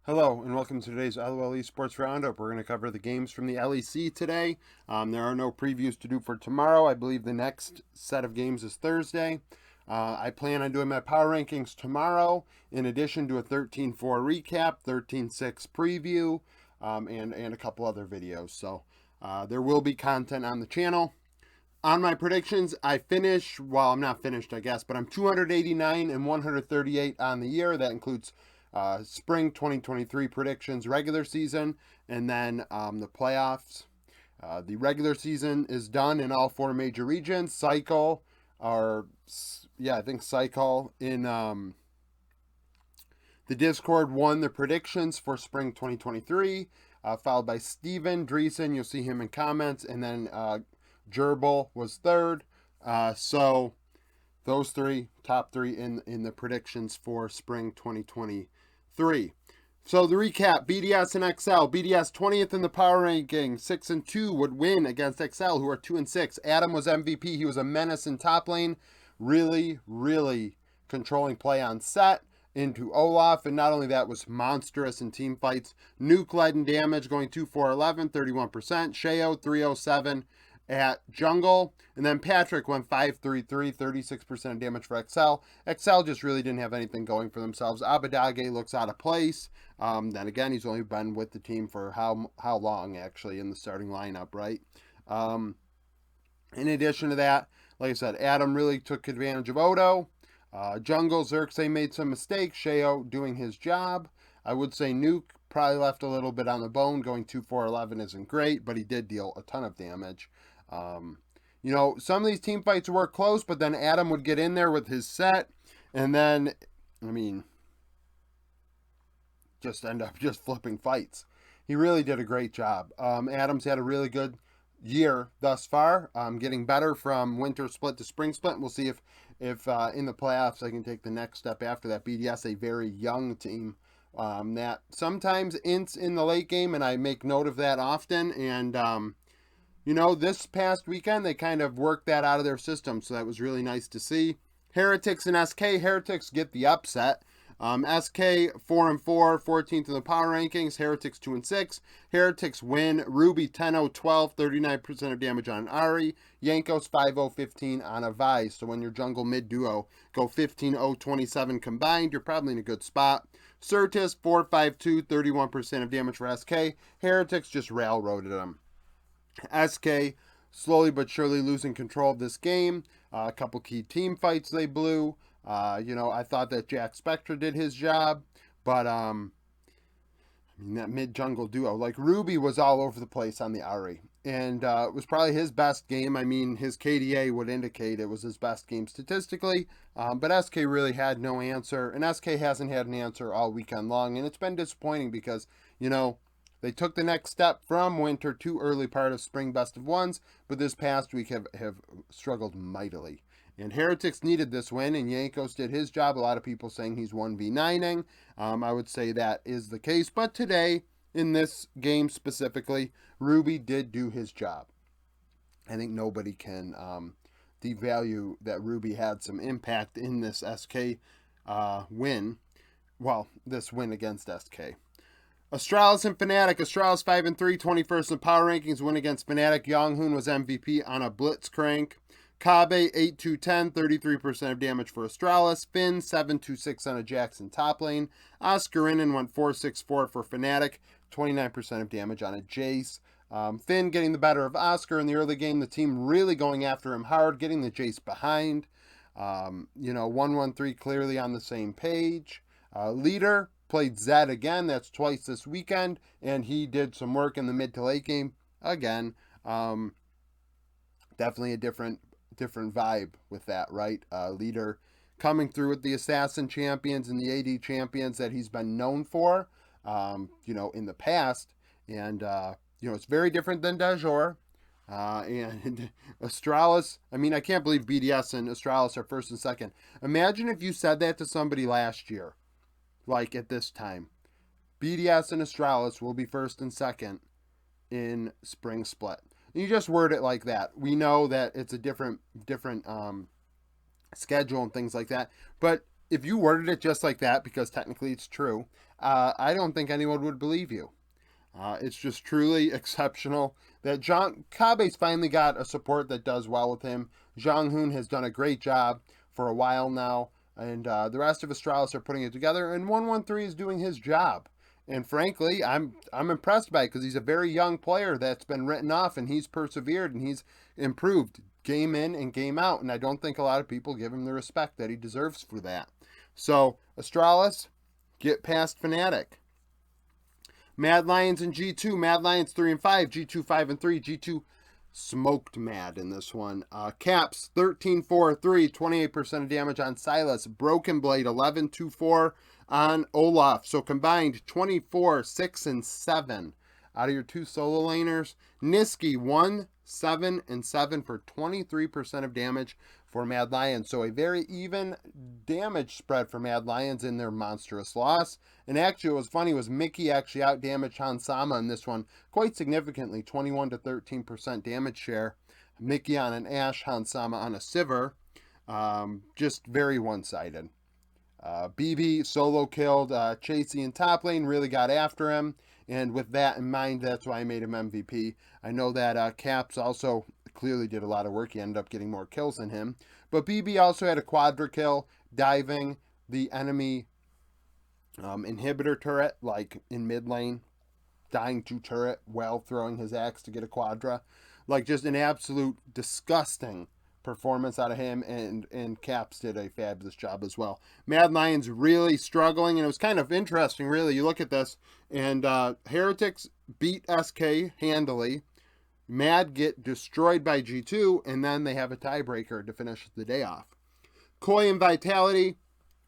Hello and welcome to today's LOL Esports Roundup. We're going to cover the games from the LEC today. There are no previews to do for tomorrow. I believe the next set of games is Thursday. I plan on doing my power rankings tomorrow, in addition to a 13-4 recap, 13-6 preview, and a couple other videos. So there will be content on the channel. On my predictions, I'm not finished, I guess, but I'm 289 and 138 on the year. That includes spring 2023 predictions, regular season, and then the playoffs. The regular season is done in all four major regions. I think Cycle in the Discord won the predictions for spring 2023, followed by Steven Dreesen. You'll see him in comments, and then Gerbil was third. So those three, top three in the predictions for spring 2023. So the recap: BDS and XL. BDS 20th in the power ranking, 6-2 would win against XL, who are 2-6. Adam was MVP. He was a menace in top lane, really controlling play on set into Olaf, and not only that, was monstrous in team fights. Nuke led in damage, going 2-4-11, 31%. Sheo 307 at jungle, and then Patrick went 5-3-3, 36% of damage for XL. XL just really didn't have anything going for themselves. Abadage looks out of place. Then again, he's only been with the team for how long, actually, in the starting lineup, right? In addition to that, like I said, Adam really took advantage of Odo. Jungle, Xerxes made some mistakes. Sheo doing his job. I would say Nuke probably left a little bit on the bone. Going 2-4-11 isn't great, but he did deal a ton of damage. Some of these team fights were close, but then Adam would get in there with his set, and then, just end up just flipping fights. He really did a great job. Adam's had a really good year thus far, getting better from winter split to spring split. We'll see if in the playoffs I can take the next step after that. BDS, a very young team that sometimes ints in the late game, and I make note of that often. And this past weekend, they kind of worked that out of their system, so that was really nice to see. Heretics and SK. Heretics get the upset. SK 4-4, 14th in the power rankings. Heretics 2-6. Heretics win. Ruby 10-0-12, 39% of damage on Ari. Yankos 5-0-15 on a Vice. So when your jungle mid duo go 15-0-27 combined, you're probably in a good spot. Certus 4-5-2, 31% of damage for SK. Heretics just railroaded them. SK slowly but surely losing control of this game. A couple key team fights they blew. I thought that Jack Spectra did his job, but that mid jungle duo, like Ruby, was all over the place on the Ari, and it was probably his best game. His KDA would indicate it was his best game statistically, but SK really had no answer, and SK hasn't had an answer all weekend long, and it's been disappointing because they took the next step from winter to early part of spring best of ones, but this past week have struggled mightily. And Heretics needed this win, and Yankos did his job. A lot of people saying he's 1v9ing. I would say that is the case. But today, in this game specifically, Ruby did do his job. I think nobody can devalue that Ruby had some impact in this SK win. Well, this win against SK. Astralis and Fnatic. Astralis 5-3, 21st in power rankings, win against Fnatic. Yonghoon was MVP on a Blitzcrank. Kabe 8-2-10, 33% of damage for Astralis. Finn 7-2-6 on a Jackson top lane. Oscarinen went 4-6-4 for Fnatic, 29% of damage on a Jace. Finn getting the better of Oscar in the early game. The team really going after him hard, getting the Jace behind. 1-1-3 clearly on the same page. Leader played Zed again. That's twice this weekend, and he did some work in the mid to late game again. Definitely a different vibe with that, right? Leader coming through with the Assassin champions and the AD champions that he's been known for, in the past. And, it's very different than Dajor. And Astralis, I can't believe BDS and Astralis are first and second. Imagine if you said that to somebody last year, like at this time. BDS and Astralis will be first and second in spring split. You just word it like that. We know that it's a different schedule and things like that, but if you worded it just like that, because technically it's true, I don't think anyone would believe you. It's just truly exceptional that Kabe's finally got a support that does well with him. Zhang Hun has done a great job for a while now, and the rest of Astralis are putting it together, and 113 is doing his job. And frankly, I'm impressed by it because he's a very young player that's been written off, and he's persevered and he's improved game in and game out, and I don't think a lot of people give him the respect that he deserves for that. So Astralis, get past Fnatic. Mad Lions and G2. Mad Lions 3 and 5. G2 5 and 3. G2 smoked Mad in this one. Caps 13-4-3. 28% of damage on Silas. Broken Blade 11-2-4 on Olaf. So combined 24-6 and 7 out of your two solo laners. Niski 1, 7 and 7 for 23% of damage for Mad Lions. So a very even damage spread for Mad Lions in their monstrous loss. And actually, what was funny was Mickey actually outdamaged Hansama in this one quite significantly, 21 to 13% damage share. Mickey on an Ashe, Hansama on a Sivir. Just very one-sided. BB solo killed Chasey in top lane, really got after him. And with that in mind, that's why I made him MVP. I know that Caps also clearly did a lot of work. He ended up getting more kills than him. But BB also had a quadra kill, diving the enemy inhibitor turret, like in mid lane, dying to turret while throwing his axe to get a quadra. Like just an absolute disgusting performance out of him, and Caps did a fabulous job as well. Mad Lions really struggling, and it was kind of interesting, really. You look at this, and Heretics beat SK handily. Mad get destroyed by G2, and then they have a tiebreaker to finish the day off. Koi and Vitality.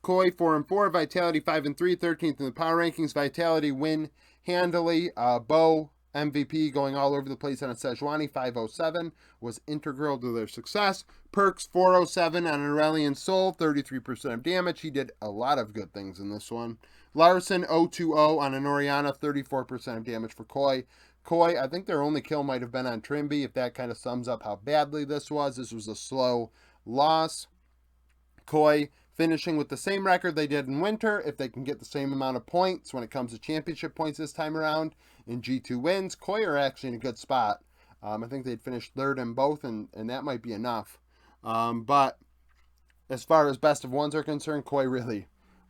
Koi 4 and 4, Vitality 5 and 3, 13th in the power rankings. Vitality win handily. Bo MVP going all over the place on a Sejuani 507 was integral to their success. Perks 407 on an Aurelion Soul, 33% of damage. He did a lot of good things in this one. Larson 020 on an Orianna, 34% of damage for Koi. Koi, I think their only kill might have been on Trimby, if that kind of sums up how badly this was. This was a slow loss. Koi finishing with the same record they did in winter. If they can get the same amount of points when it comes to championship points this time around, and G2 wins, Koi are actually in a good spot. I think they'd finished third in both, and that might be enough. But as far as best of ones are concerned, Koi really,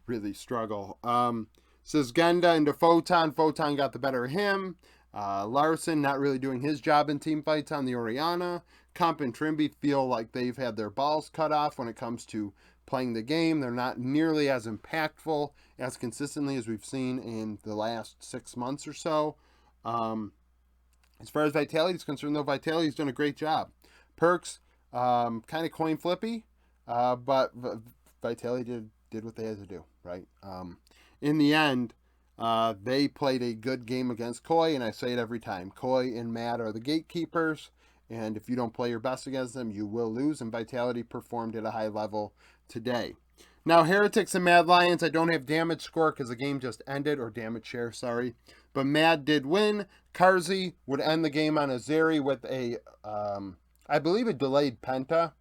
really struggle. Sisgenda into Photon. Photon got the better of him. Larson not really doing his job in team fights on the Orianna. Comp and Trimby feel like they've had their balls cut off when it comes to playing the game. They're not nearly as impactful as consistently as we've seen in the last 6 months or so. As far as Vitality is concerned, though, Vitality's done a great job. Perks, kind of coin flippy, but Vitality did what they had to do, right? In the end, they played a good game against Koi, and I say it every time. Koi and Mad are the gatekeepers, and if you don't play your best against them, you will lose, and Vitality performed at a high level today. Now, Heretics and Mad Lions, I don't have damage score because the game just ended, or damage share, sorry. But Mad did win. Karzi would end the game on a Zeri with a, I believe, a delayed penta.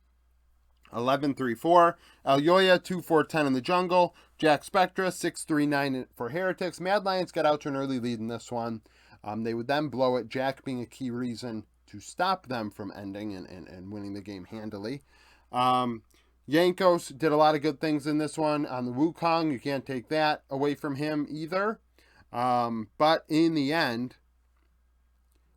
11-3-4. Alyoya 2-4-10 in the jungle. Jack Spectra 6-3-9 for Heretics. Mad Lions got out to an early lead in this one. They would then blow it, Jack being a key reason to stop them from ending and winning the game handily. Yankos did a lot of good things in this one. On the Wukong, you can't take that away from him either. But in the end,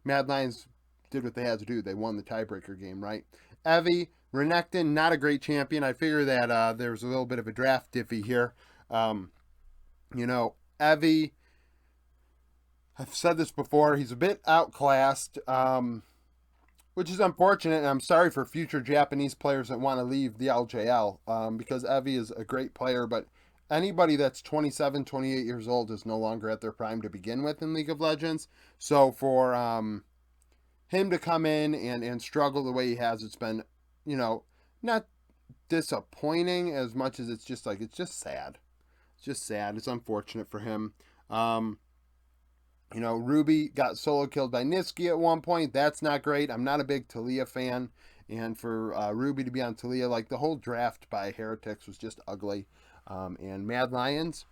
Mad Lions did what they had to do. They won the tiebreaker game, right? Evie, Renekton, not a great champion. I figure that there was a little bit of a draft diffy here. Evie, I've said this before, he's a bit outclassed, which is unfortunate, and I'm sorry for future Japanese players that want to leave the LJL, because Evie is a great player, but anybody that's 27, 28 years old is no longer at their prime to begin with in League of Legends. So for him to come in and struggle the way he has, it's been, not disappointing as much as it's just sad. It's just sad. It's unfortunate for him. Ruby got solo killed by Niski at one point. That's not great. I'm not a big Talia fan. And for Ruby to be on Talia, like the whole draft by Heretics was just ugly. And Mad Lions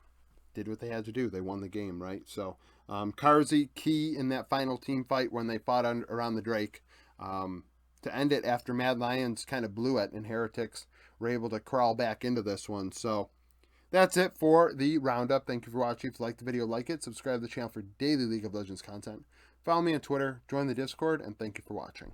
did what they had to do. They won the game, right? So Carzy key in that final team fight when they fought around the Drake to end it after Mad Lions kind of blew it, and Heretics were able to crawl back into this one. So that's it for the roundup. Thank you for watching. If you liked the video, like it. Subscribe to the channel for daily League of Legends content. Follow me on Twitter, join the Discord, and thank you for watching.